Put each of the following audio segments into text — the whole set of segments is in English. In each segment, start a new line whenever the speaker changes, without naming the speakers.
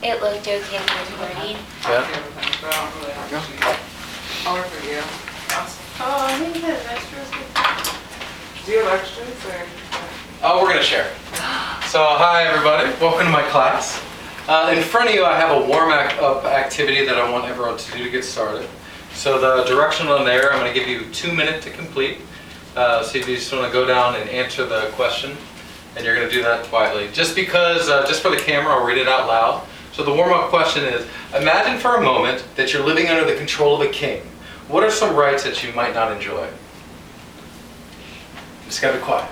It looked okay for recording.
Yeah.
Or for you.
Oh, I think that extras.
Do you have extras or?
Oh, we're gonna share. So, hi everybody, welcome to my class. In front of you I have a warm-up activity that I want everyone to do to get started. So the direction on there, I'm gonna give you 2 minutes to complete. So if you just wanna go down and answer the question, and you're gonna do that quietly. Just because, just for the camera, I'll read it out loud. So the warm-up question is, imagine for a moment that you're living under the control of a king. What are some rights that you might not enjoy? Just gotta be quiet.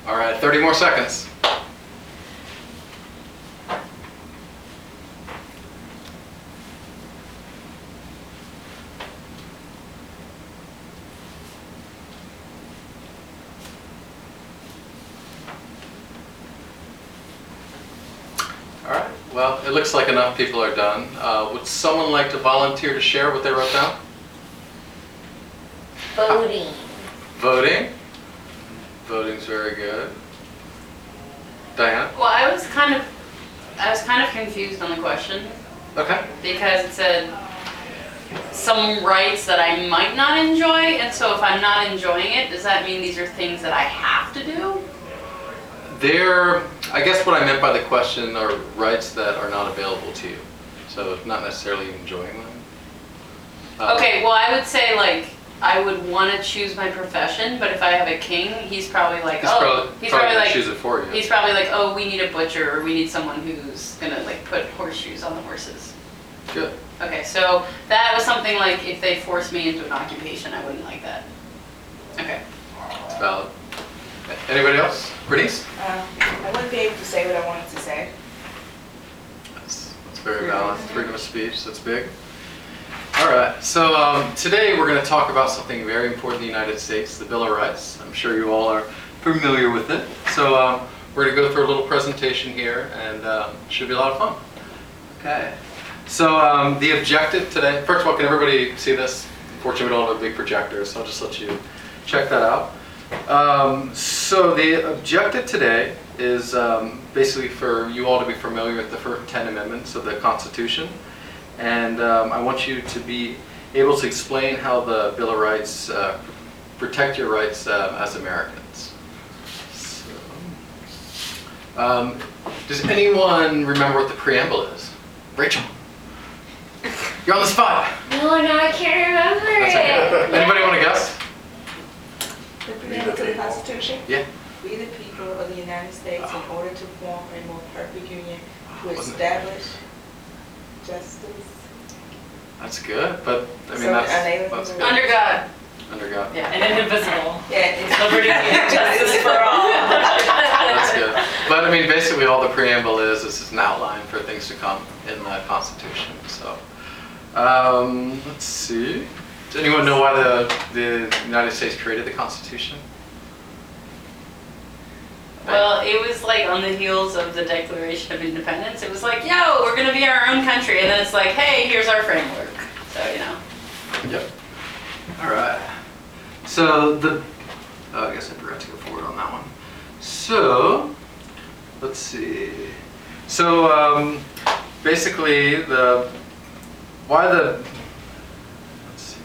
All right, 30 more seconds. All right, well, it looks like enough people are done. Would someone like to volunteer to share what they wrote down?
Voting.
Voting? Voting's very good. Diana?
Well, I was kind of confused on the question
Okay.
because it said some rights that I might not enjoy, and so if I'm not enjoying it, does that mean these are things that I have to do?
I guess what I meant by the question are rights that are not available to you. So not necessarily enjoying them.
Okay, well, I would say like I would want to choose my profession, but if I have a king, he's probably like,
He's probably
like,
choose it for you.
he's probably like, oh, we need a butcher, or we need someone who's gonna like put horseshoes on the horses.
Good.
Okay, so that was something like if they forced me into an occupation, I wouldn't like that. Okay.
It's valid. Anybody else? Bernice?
I wouldn't be able to say what I wanted to say.
That's very valid. Freedom of speech, that's big. All right, so today we're going to talk about something very important in the United States, the Bill of Rights. I'm sure you all are familiar with it. So we're going to go through a little presentation here, and it should be a lot of fun. Okay. So the objective today, first of all, can everybody see this? Unfortunately, we don't have a big projector, so I'll just let you check that out. So the objective today is basically for you all to be familiar with the first 10 amendments of the Constitution. And I want you to be able to explain how the Bill of Rights protect your rights as Americans. So, does anyone remember what the preamble is? Rachel, you're on the spot.
No, I can't remember
That's okay.
it.
Anybody want to guess?
The preamble to the Constitution?
Yeah.
We the people of the United States in order to form a more perfect union to
Wasn't it?
establish justice.
That's good, but I mean
So,
that's good.
Under God.
Under God.
Yeah, and indivisible.
Yeah, it's
Liberty and justice for all.
That's good. But I mean, basically all the preamble is an outline for things to come in the Constitution. So, let's see. Does anyone know why the United States created the Constitution?
Well, it was like on the heels of the Declaration of Independence. It was like, yo, we're gonna be our own country, and then it's like, hey, here's our framework. So you know.
Yep. All right. So I guess I forgot to go forward on that one. So, let's see. So basically let's see.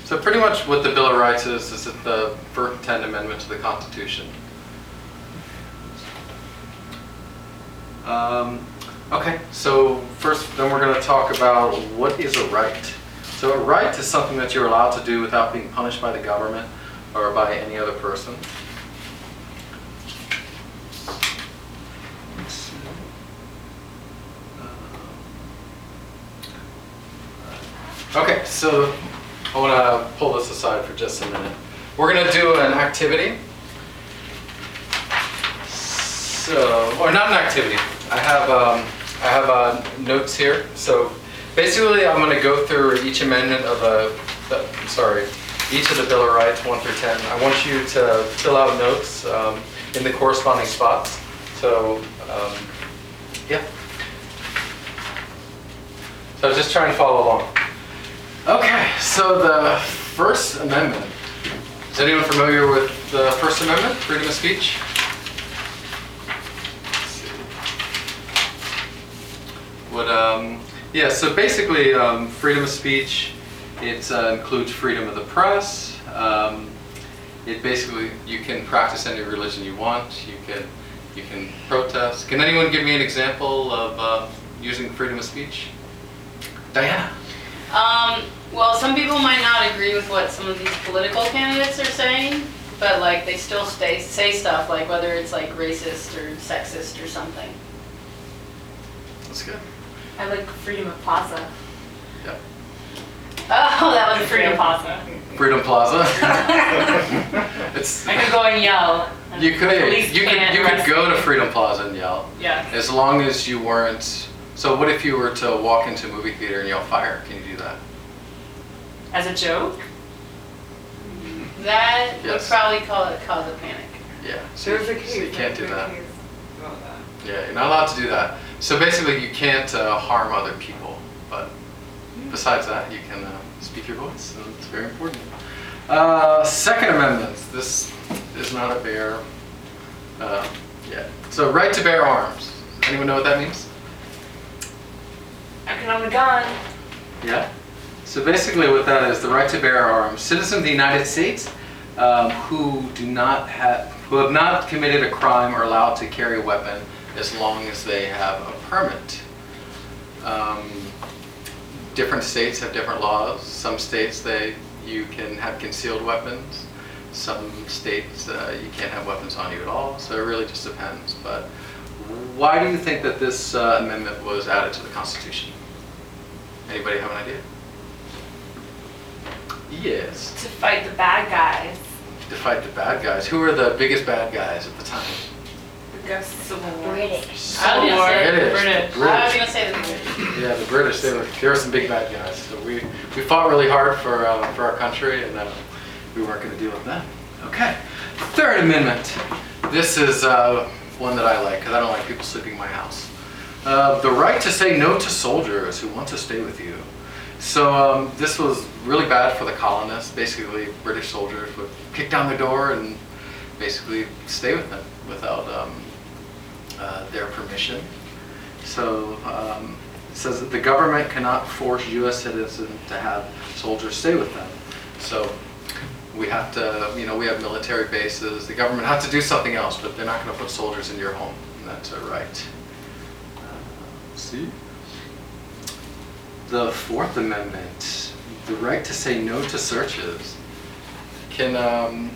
So pretty much what the Bill of Rights is the first 10 amendments to the Constitution. Okay, so first, then we're going to talk about what is a right. So a right is something that you're allowed to do without being punished by the government or by any other person. Okay, so I want to pull this aside for just a minute. We're going to do an activity. So, or not an activity. I have notes here. So basically, I'm going to go through each amendment of each of the Bill of Rights, 1 through 10. I want you to fill out notes in the corresponding spots. So, yeah. So just try and follow along. Okay, so the First Amendment. Is anyone familiar with the First Amendment, freedom of speech? Yeah, so basically freedom of speech, it includes freedom of the press. It basically, you can practice any religion you want. You can protest. Can anyone give me an example of using freedom of speech? Diana.
Well, some people might not agree with what some of these political candidates are saying, but like they still say stuff like whether it's like racist or sexist or something.
That's good.
I like freedom of plaza.
Yeah.
Oh, that was
Freedom
freedom.
plaza.
Freedom Plaza. It's.
I could go and yell. and
You could.
police
You
can't
could
arrest
go to
me.
Freedom Plaza and yell.
Yeah.
As long as you weren't. So what if you were to walk into a movie theater and yell fire? Can you do that?
As a joke?
That would
Yes.
probably cause a panic.
Yeah. So,
There's a
so
case.
you can't do
there's a
that.
case about that.
Yeah, you're not allowed to do that. So basically, you can't harm other people. But besides that, you can speak your voice. So it's very important. Second Amendment. This is not a bear. Yeah. So right to bear arms. Anyone know what that means?
I can own a gun.
Yeah. So basically what that is, the right to bear arms. Citizens of the United States who have not committed a crime are allowed to carry a weapon as long as they have a permit. Different states have different laws. Some states you can have concealed weapons. Some states you can't have weapons on you at all. So it really just depends. But why do you think that this amendment was added to the Constitution? Anybody have an idea? Yes.
To fight the bad guys.
To fight the bad guys. Who were the biggest bad guys at the time?
I guess Civil War.
British.
I was gonna say
British.
British.
The
I was
British.
gonna say the British.
Yeah, the British. They were some big bad guys. So we fought really hard for our country, and we weren't going to deal with them. Okay. Third Amendment. This is one that I like because I don't like people sleeping in my house. The right to say no to soldiers who want to stay with you. So this was really bad for the colonists. Basically, British soldiers would kick down the door and basically stay with them without their permission. So it says that the government cannot force U.S. citizens to have soldiers stay with them. So we have to, we have military bases. The government has to do something else, but they're not going to put soldiers in your home. And that's a right. See? The Fourth Amendment, the right to say no to searches. Can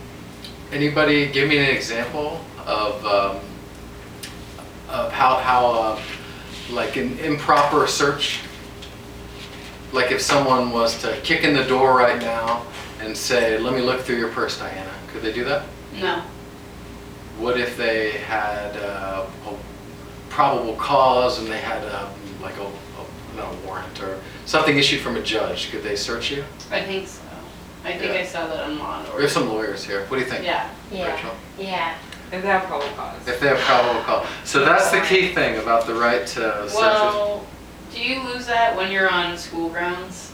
anybody give me an example of how like an improper search? Like if someone was to kick in the door right now and say, "Let me look through your purse, Diana," could they do that?
No.
What if they had a probable cause and they had like a warrant or something issued from a judge? Could they search you?
I think so. I think
Yeah.
I saw that on Law and
We
Order.
have some lawyers here. What do you think?
Yeah.
Rachel?
Yeah.
If they have probable cause.
If they have probable cause. So that's the key thing about the right to search.
Well, do you lose that when you're on school grounds?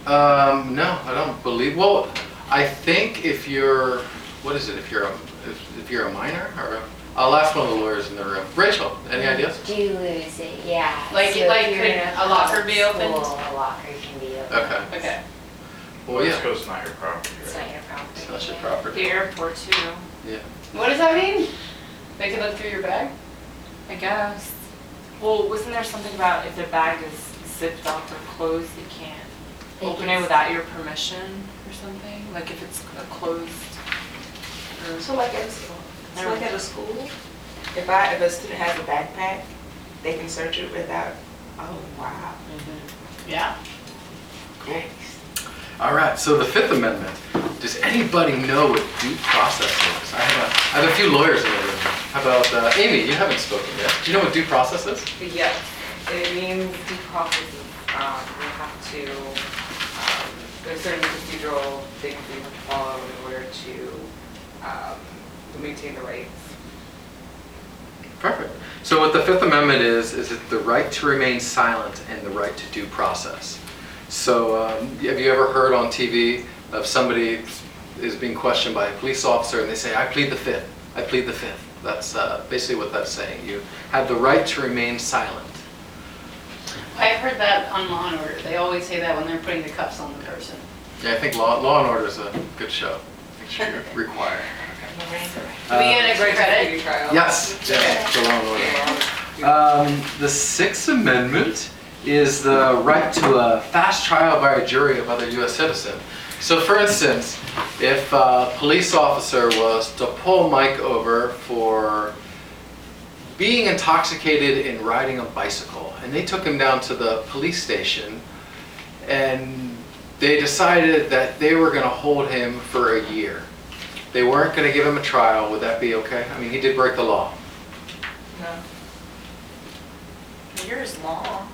No, I don't believe. Well, I think if you're, what is it? If you're a minor, or I'll ask one of the lawyers in the room. Rachel, any ideas?
Do lose it, yeah.
Like-
So if
like
you're
could
in
a locker be
public
opened?
school, A locker can be open.
Okay.
Okay.
Well, yeah.
It's not your property,
It's
right?
not your property.
It's not your
yeah.
property.
The airport too,
Yeah.
What does that mean? They can look through your bag?
I guess. Well, wasn't there something about if the bag is zipped up or closed, you can't
They
open
can
it without your permission or something? Like if it's a closed or...
so like at a school, if a student has a backpack, they can search it without, oh wow.
Yeah.
Cool. All right, so the Fifth Amendment. Does anybody know what due process is? I have a few lawyers in the room. How about Amy? You haven't spoken yet. Do you know what due process is?
Yes, it means due process is, we have to, there's certain procedural things we have to follow in order to maintain the rights.
Perfect. So what the Fifth Amendment is it the right to remain silent and the right to due process. So have you ever heard on TV of somebody is being questioned by a police officer and they say, I plead the Fifth, I plead the Fifth. That's basically what that's saying. You have the right to remain silent.
I've heard that on Law and Order. They always say that when they're putting the cuffs on the person.
Yeah, I think Law and Order is a good show. Make sure you're required.
Do we get extra credit?
Yes, yes, the Law and Order. The Sixth Amendment is the right to a fast trial by a jury of other U.S. citizens. So for instance, if a police officer was to pull Mike over for being intoxicated and riding a bicycle, and they took him down to the police station, and they decided that they were going to hold him for a year. They weren't going to give him a trial. Would that be okay? I mean, he did break the law.
No.
A year is long.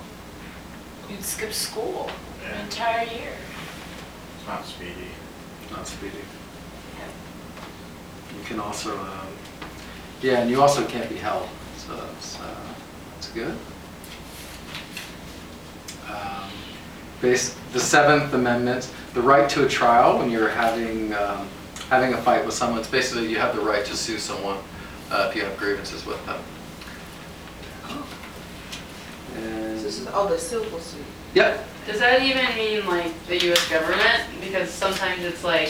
You'd skip school an entire year.
It's not speedy.
Not speedy. You can also, yeah, and you also can't be held. So that's good. The Seventh Amendment, the right to a trial when you're having a fight with someone. It's basically you have the right to sue someone if you have grievances with them. And
So this is all the civil suit.
yep.
Does that even mean like the U.S. government? Because sometimes it's like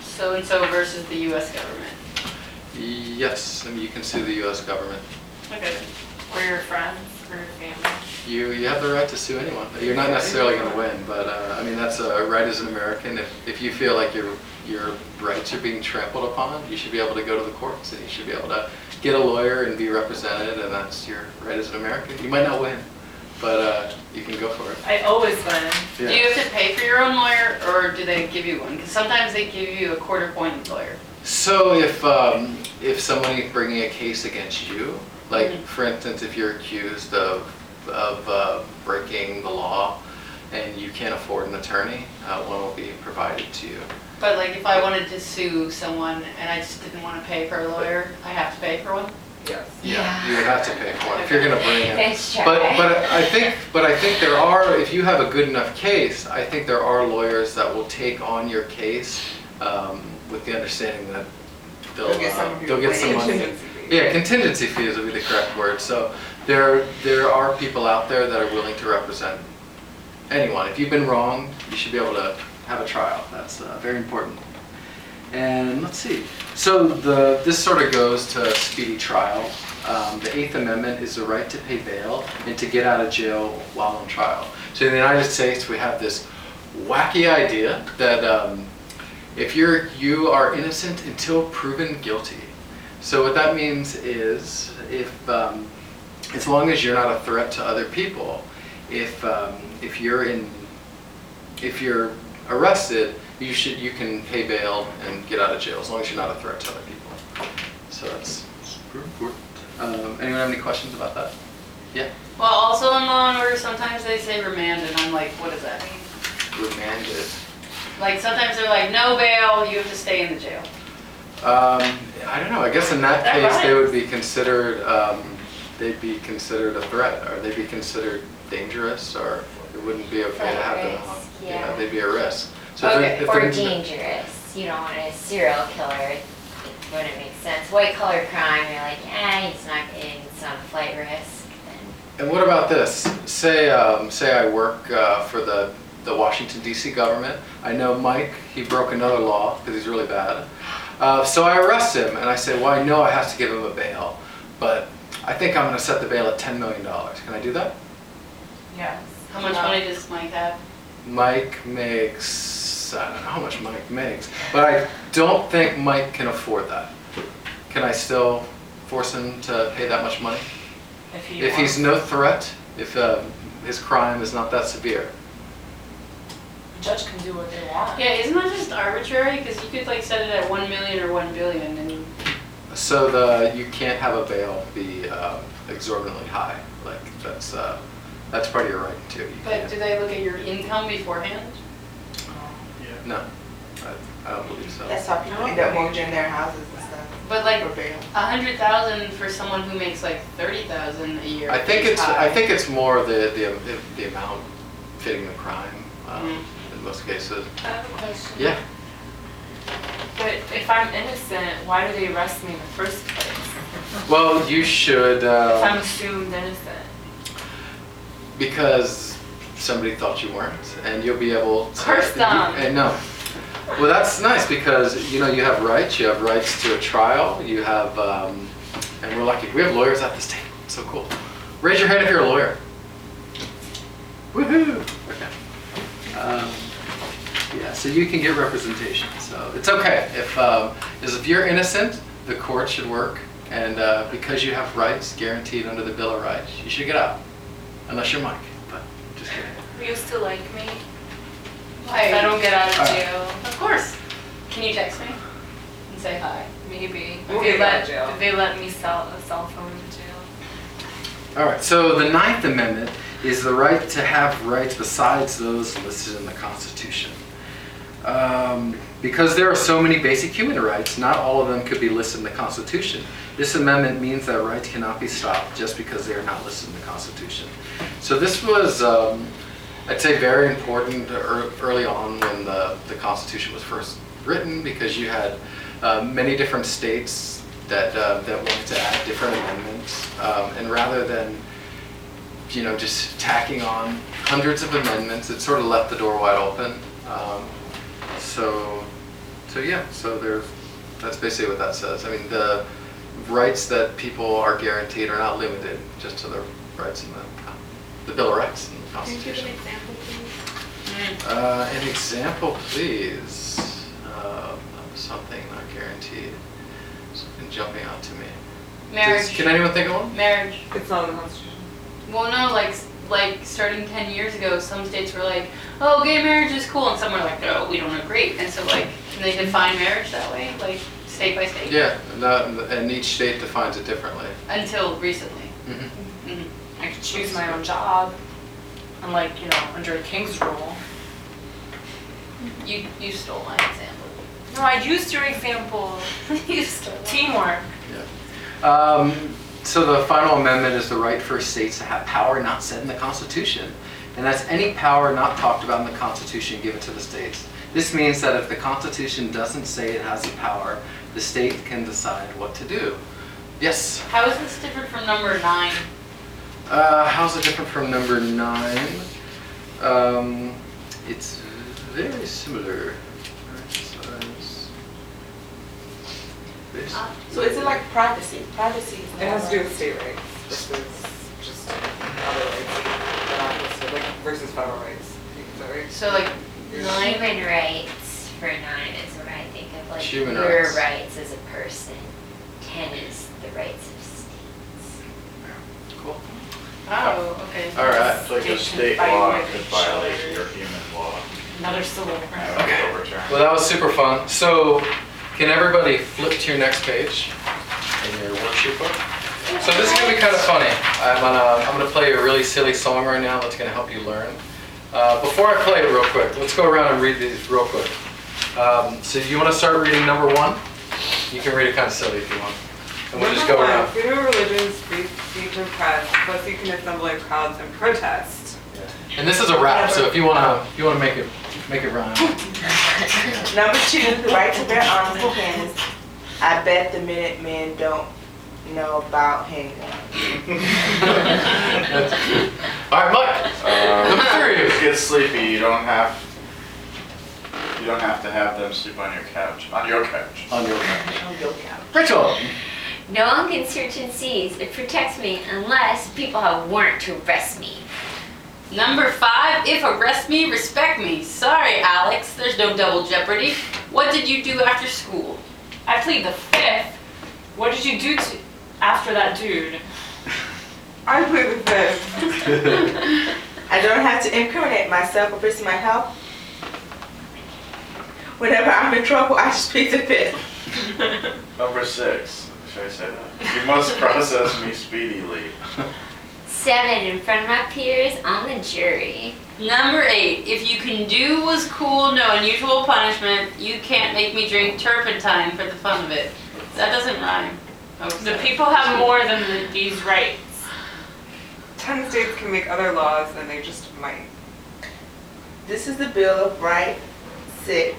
so-and-so versus the U.S. government.
Yes, I mean, you can sue the U.S. government.
Okay.
Or your friends, or your family.
You have the right to sue anyone. You're not necessarily going to win, but I mean that's a right as an American. If you feel like your rights are being trampled upon, you should be able to go to the courts and you should be able to get a lawyer and be represented, and that's your right as an American. You might not win, but you can go for it.
I always win.
Yeah.
Do you have to pay for your own lawyer, or do they give you one? Because sometimes they give you a court-appointed lawyer.
So if somebody's bringing a case against you, like for instance, if you're accused of breaking the law and you can't afford an attorney, one will be provided to you.
But like if I wanted to sue someone and I just didn't want to pay for a lawyer, I have to pay for one?
Yes.
Yeah, you would have to pay for it if you're going to bring it.
Nice try.
But I think there are, if you have a good enough case, I think there are lawyers that will take on your case with the understanding that they'll get some money. Yeah, contingency fees would be the correct word. So there are people out there that are willing to represent anyone. If you've been wronged, you should be able to have a trial. That's very important. And let's see. So this sort of goes to speedy trial. The Eighth Amendment is the right to pay bail and to get out of jail while on trial. So in the United States, we have this wacky idea that if you are innocent until proven guilty. So what that means is if as long as you're not a threat to other people, if you're arrested, you can pay bail and get out of jail as long as you're not a threat to other people. So that's super important. Anyone have any questions about that? Yeah.
Well, also in Law and Order, sometimes they say remanded. I'm like, what does that mean?
Remanded.
Like sometimes they're like, no bail, you have to stay in the jail.
I don't know. I guess in that
That
case
right?
they would be considered. They'd be considered a threat, or they'd be considered dangerous, or it wouldn't be okay to have them.
Risk, yeah.
They'd be a risk. So
Okay.
if
Or
they're-
dangerous. You don't want a serial killer. It wouldn't make sense. White collar crime, you're like, it's not a flight risk.
And what about this? Say I work for the Washington D.C. government. I know Mike. He broke another law because he's really bad. So I arrest him and I say, well, I know I have to give him a bail, but I think I'm going to set the bail at $10 million. Can I do that?
Yes.
How much money does Mike have?
Mike makes, I don't know how much Mike makes, but I don't think Mike can afford that. Can I still force him to pay that much money? If he's no threat, if his crime is not that severe.
The judge can do what they want.
Yeah, isn't that just arbitrary? Because you could like set it at 1 million or 1 billion and
So you can't have a bail be exorbitantly high. Like that's part of your right too. You
but
can't-
do they look at your income beforehand?
No, I don't believe so.
That's how people end up mortgaging their houses and stuff.
But like
For bail.
100,000 for someone who makes like 30,000 a year.
I think
is high.
it's more the amount fitting the crime
Mhm.
in most cases.
I have a question.
Yeah.
But if I'm innocent, why do they arrest me in the first place?
Well, you should
If I'm assumed innocent.
because somebody thought you weren't, and you'll be able to.
Curse them.
And no. Well, that's nice because you know you have rights. You have rights to a trial. You have, and we're lucky. We have lawyers at this table. It's so cool. Raise your hand if you're a lawyer. Woohoo! Okay. Yeah, so you can get representation. So it's okay if you're innocent, the court should work, and because you have rights guaranteed under the Bill of Rights, you should get out, unless you're Mike. But just kidding.
Will you still like me?
Why?
If I don't get out of
Alright.
jail,
Of course. Can you text me and say hi?
maybe.
We'll
If
get out of jail.
they let me sell a cell phone in jail.
All right, so the Ninth Amendment is the right to have rights besides those listed in the Constitution. Because there are so many basic human rights, not all of them could be listed in the Constitution. This amendment means that rights cannot be stopped just because they are not listed in the Constitution. So this was, I'd say, very important early on when the Constitution was first written, because you had many different states that wanted to add different amendments, and rather than just tacking on hundreds of amendments, it sort of left the door wide open. So that's basically what that says. I mean, the rights that people are guaranteed are not limited just to the rights in the Bill of Rights and the
Can you give
Constitution.
an example, please?
An example, please, of something not guaranteed. Something jumping out to me.
Marriage.
Can anyone think of one?
Marriage.
It's not in the Constitution.
Well, no, like starting 10 years ago, some states were like, oh, gay marriage is cool, and some were like, no, we don't agree. And so like, can they define marriage that way, like state by state?
Yeah, and each state defines it differently.
Until recently.
Mm-hmm.
Mhm.
I could choose my own job, unlike, under a king's rule.
You stole my example.
No, I used your example.
You stole it.
Teamwork.
So the final amendment is the right for states to have power not set in the Constitution. And that's any power not talked about in the Constitution given to the states. This means that if the Constitution doesn't say it has the power, the state can decide what to do. Yes?
How is this different from number 9?
How's it different from number 9? It's very similar.
So is it like privacy? Privacy is
It has to do
never-
with state rights versus just other rights that are not listed, like versus federal rights. Is that right?
So like 9.
Human rights for 9 is what I think of, like
Human
your
rights.
rights as a person. 10 is the rights of states.
Cool.
Oh, okay.
All right.
It's like a
State
state
can
law
fight
could
with each
violate
other.
your human law.
Another civil
and
right.
it would
Okay.
be overturned.
Well, that was super fun. So, can everybody flip to your next page in your worksheet book? So this is gonna be kind of funny. I'm gonna play a really silly song right now that's gonna help you learn. Before I play it real quick, let's go around and read these real quick. So you want to start reading number 1? You can read it kind of silly if you want. And we'll just go
Number one,
around.
freedom of religion, speech and press, plus you can assemble in crowds and protest.
And this is a rap, so if you wanna make it rhyme.
Number 2, the right to bear arms and pens. I bet the Minutemen don't know about handguns.
All right, Mike. Number 3.
Get sleepy. You don't have to have them sleep on your couch. On your couch.
On your couch.
On your couch.
Rachel.
No one can search and seize. It protects me unless people have warrant to arrest me.
Number 5, if arrest me, respect me. Sorry, Alex, there's no double jeopardy. What did you do after school?
I plead the 5th. What did you do after that dude?
I plead the 5th.
I don't have to incriminate myself or risk my health. Whenever I'm in trouble, I just plead the fifth.
Number 6. Should I say that? You must process me speedily.
7, in front of my peers on the jury.
Number 8, if you can do was cool, no unusual punishment, you can't make me drink turpentine for the fun of it. That doesn't rhyme. Oh,
The people have more than these rights.
10 states can make other laws and they just might.
This is the Bill of Rights. 6.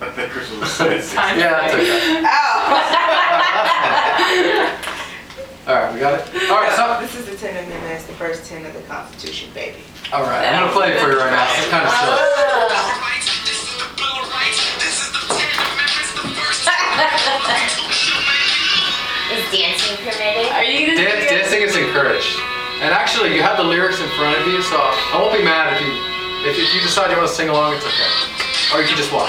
I think we're supposed to say
Time.
Yeah, that's okay.
Oh!
All right, we got it? All right, so,
This is the 10th Amendment. It's the first 10 of the Constitution, baby.
all right, I'm gonna play it for you right now. It's kind of silly.
Is dancing permitted?
Are you gonna do
Dancing is encouraged. And actually, you have the lyrics in front of you, so I won't be mad if you decide you want to sing along, it's okay. Or you can just watch.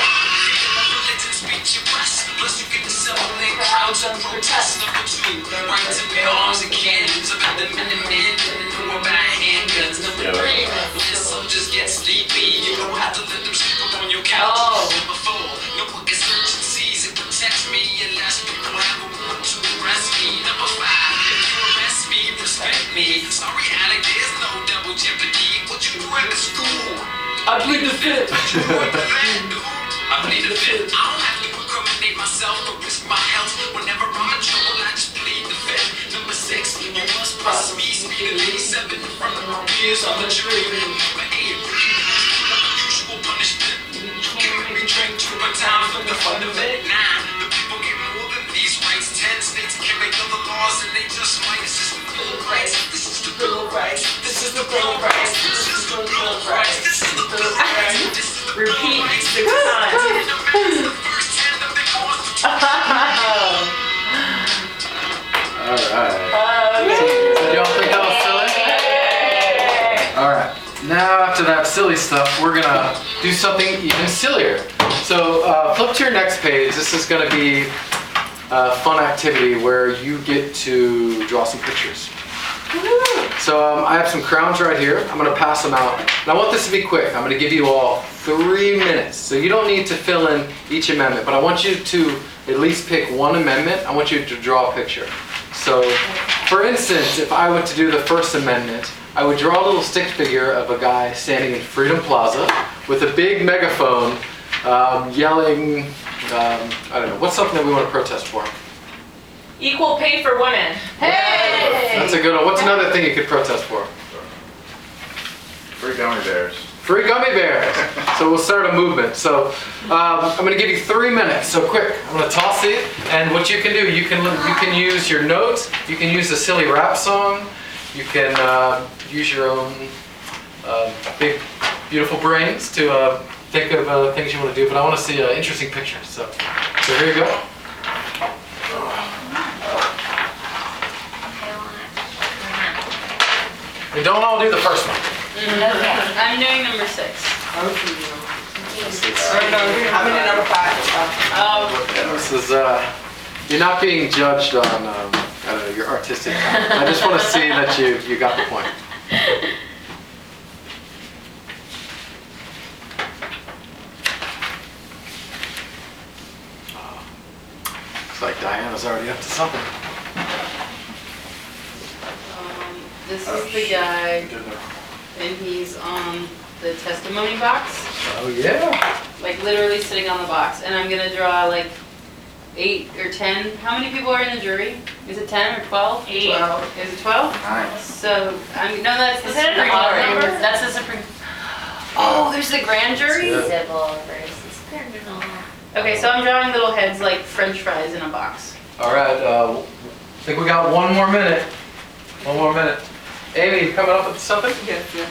I plead the fifth.
I plead the fifth. I don't have to incriminate myself or risk my health. Whenever I'm in trouble, I just plead the fifth. Number 6, you must process me speedily. 7, in front of my peers on the jury. Number 8, unusual punishment. You can't make me drink too much time for the fun of it. 9, the people get more than these rights. 10 states can make other laws and they just might. This is the Bill of Rights. This is the Bill of Rights. This is the Bill of Rights. This is the Bill of Rights. This is the Bill of Rights.
Repeat 6 times.
All right. So y'all think that was silly? All right. Now after that silly stuff, we're gonna do something even sillier. So flip to your next page. This is gonna be a fun activity where you get to draw some pictures. So I have some crowns right here. I'm gonna pass them out. And I want this to be quick. I'm gonna give you all 3 minutes. So you don't need to fill in each amendment, but I want you to at least pick one amendment. I want you to draw a picture. So for instance, if I were to do the First Amendment, I would draw a little stick figure of a guy standing in Freedom Plaza with a big megaphone yelling, I don't know, what's something that we want to protest for?
Equal pay for women.
Hey!
That's a good one. What's another thing you could protest for?
Free gummy bears.
Free gummy bears. So we'll start a movement. So I'm going to give you 3 minutes. So quick, I'm going to toss it. And what you can do, you can use your notes. You can use a silly rap song. You can use your own big, beautiful brains to think of things you want to do. But I want to see an interesting picture. So here you go. We don't all do the first one.
Okay.
I'm doing number 6.
I'm in number 5.
This is, you're not being judged on, I don't know, your artistic talent. I just want to see that you got the point. Looks like Diana's already up to something.
This is the guy, and he's on the testimony box,
Oh, yeah.
like literally sitting on the box. And I'm gonna draw like 8 or 10. How many people are in the jury? Is it 10 or 12?
8.
12.
Is it 12?
Nice.
So, no, that's the
Is it an
Supreme
odd
Court.
number?
That's the Supreme. Oh, there's the grand jury?
Yeah.
Civil versus criminal.
Okay, so I'm drawing little heads like French fries in a box.
All right, I think we got 1 more minute. 1 more minute. Amy, you coming up with something?
Yes, yes.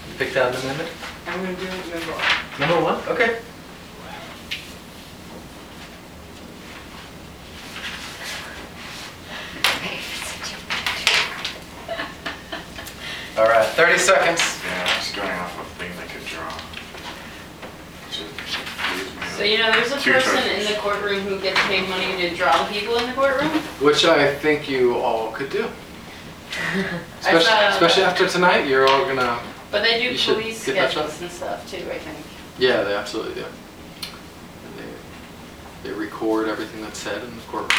You picked out an amendment?
I'm gonna do number 1.
Number 1? Okay. All right, 30 seconds.
Yeah, I'm just going off of things I could draw.
So you know, there's a
Two
person
choices.
in the courtroom who gets paid money to draw the people in the courtroom.
Which I think you all could do. Especially after tonight, you're all gonna.
But they do
You should
police
get that
schedules and stuff too, I think.
Yeah, they absolutely do. And they record everything that's said in the courtroom.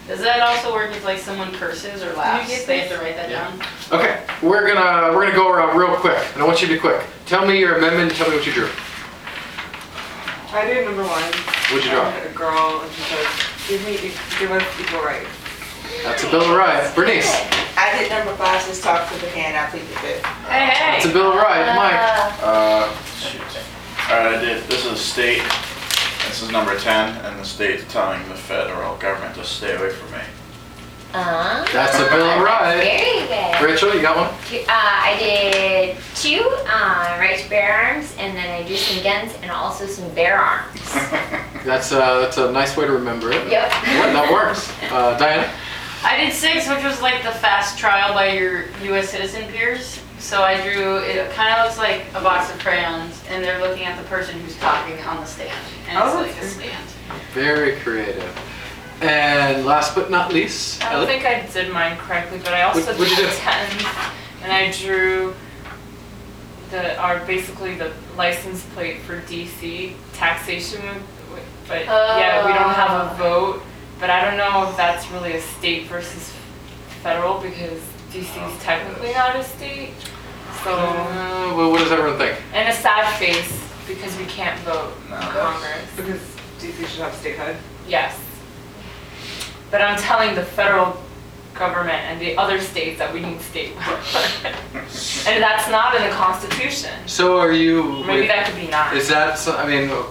Does that also work if like someone curses or laughs?
get
They have to write that
Yeah.
down.
Okay, we're gonna go around real quick, and I want you to be quick. Tell me your amendment. Tell me what you drew.
I did number 1.
What'd you draw?
A girl, and she says, give us equal rights.
That's a Bill of Rights. Bernice.
I did number 5, says talk to the hand, I plead the fifth.
Hey,
That's a Bill of Rights. Mike.
Shoot. Alright, I did, this is state, this is number 10, and the state's telling the federal government to stay away from me.
That's a Bill of Rights.
Very good.
Rachel, you got one?
I did 2 right to bear arms, and then I drew some guns and also some bear arms.
That's a nice way to remember it.
Yep.
Yeah, that works. Diana?
I did 6, which was like the fast trial by your U.S. citizen peers. So I drew, it kind of looks like a box of crayons, and they're looking at the person who's talking on the stand. And it's
Oh,
like a
that's
stand.
Very creative. And last but not least,
I don't
Ellie?
think I did mine correctly, but I also
What'd
did
you do?
10, and I drew basically the license plate for DC taxation, but yeah, we don't have a vote. But I don't know if that's really a state versus federal because DC is technically not a state. So,
Well, what does everyone think?
and a sad face because we can't vote in
No.
Congress.
Because DC should have statehood.
Yes. But I'm telling the federal government and the other states that we need state vote. And that's not in the Constitution.
So are you?
Maybe that could be not.
Is that?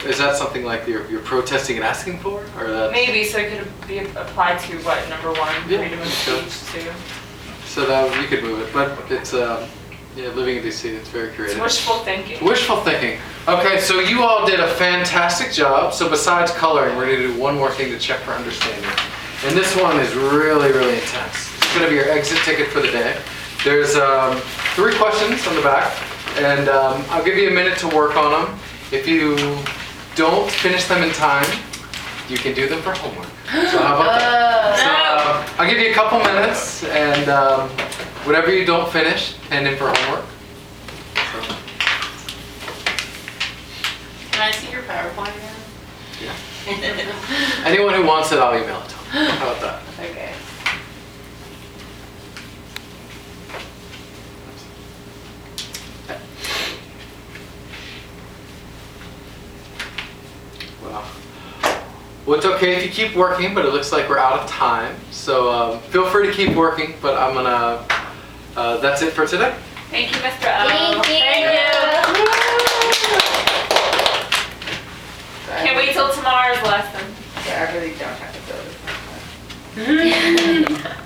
Is that something like you're protesting and asking for, or that?
Maybe, so it could be applied to what, number 1,
Yeah,
freedom of
sure.
speech too.
So that you could move it, but it's yeah, living in DC, it's very
It's
creative.
wishful thinking.
Wishful thinking. Okay, so you all did a fantastic job. So besides coloring, we're gonna do one more thing to check for understanding. And this one is really, really intense. It's gonna be your exit ticket for the day. There's 3 questions on the back, and I'll give you a minute to work on them. If you don't finish them in time, you can do them for homework. So how about that? So I'll give you a couple minutes, and whatever you don't finish, hand in for homework. So,
Can I see your PowerPoint again?
anyone who wants it, I'll email it to them. How about that?
Okay.
Well, it's okay if you keep working, but it looks like we're out of time. So feel free to keep working, but I'm gonna, that's it for today.
Thank you, Mr. O.
Thank you.
Can't wait till tomorrow's lesson.
Yeah, I really don't have to build this.